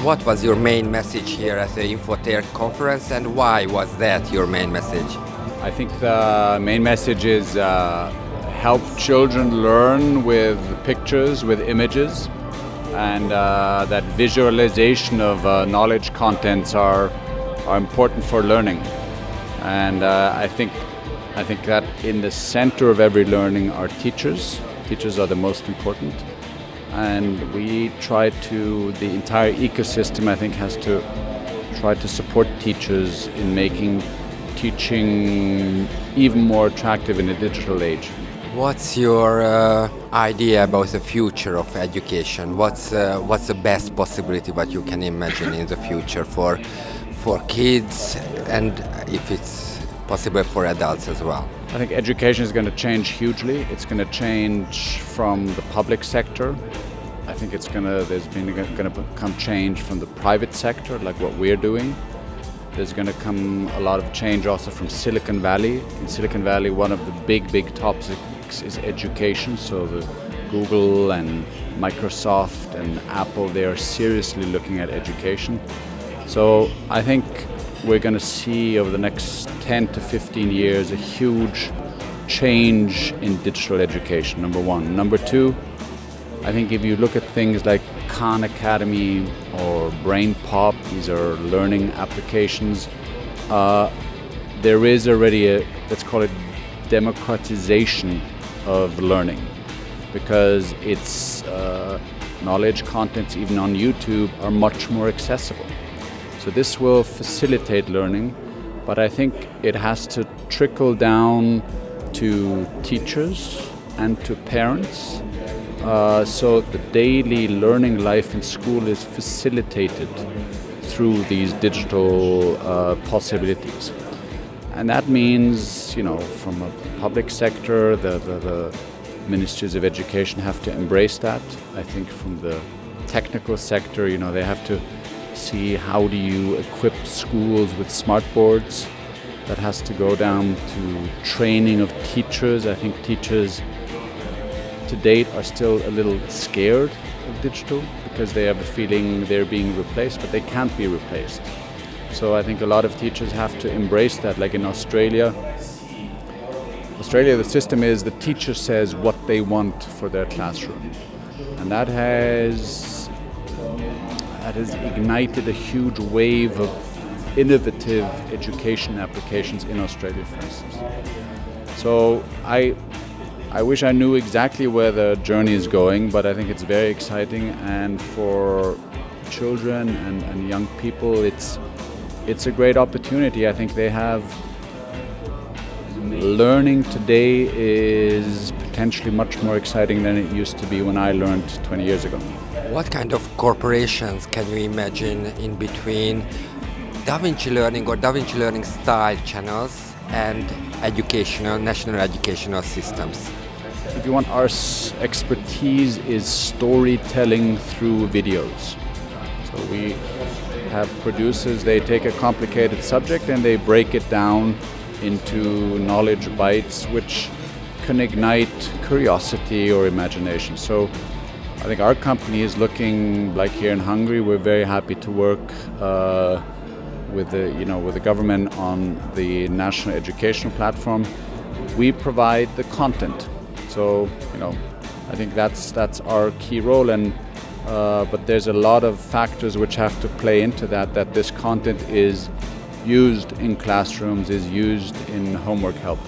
What was your main message here at the Infotér Conference, and why was that your main message? I think the main message is help children learn with pictures, with images, and that visualization of knowledge contents are important for learning. And I think that in the center of every learning are teachers. Teachers are the most important. And we try to, the entire ecosystem I think has to try to support teachers in making teaching even more attractive in a digital age. What's your idea about the future of education? What's the best possibility what you can imagine in the future for kids, and if it's possible for adults as well? I think education is going to change hugely. It's going to change from the public sector. I think there's going to come change from the private sector, like what we're doing. There's going to come a lot of change also from Silicon Valley. In Silicon Valley, one of the big topics is education. So the Google and Microsoft and Apple, they are seriously looking at education. So I think we're going to see over the next 10 to 15 years a huge change in digital education, number one. Number two, I think if you look at things like Khan Academy or Brain Pop, these are learning applications, there is already a, let's call it, democratization of learning, because its knowledge contents, even on YouTube, are much more accessible. So this will facilitate learning, but I think it has to trickle down to teachers and to parents, so the daily learning life in school is facilitated through these digital possibilities. And that means, you know, from a public sector, the ministries of education have to embrace that. I think from the technical sector, you know, they have to see how do you equip schools with smart boards. That has to go down to training of teachers. I think teachers to date are still a little scared of digital because they have a feeling they're being replaced, but they can't be replaced. So I think a lot of teachers have to embrace that. Like in Australia, the system is the teacher says what they want for their classroom. And that has ignited a huge wave of innovative education applications in Australia, for instance. So I wish I knew exactly where the journey is going, but I think it's very exciting, and for children and young people, it's a great opportunity. I think they have, learning today is potentially much more exciting than it used to be when I learned 20 years ago. What kind of corporations can you imagine in between Vinci Learning or Vinci Learning style channels and national educational systems? If you want, our expertise is storytelling through videos. So we have producers, they take a complicated subject and they break it down into knowledge bites which can ignite curiosity or imagination. So I think our company is looking, like here in Hungary, we're very happy to work with the government on the national educational platform. We provide the content. So, you know, I think that's our key role, and but there's a lot of factors which have to play into that this content is used in classrooms, is used in homework help.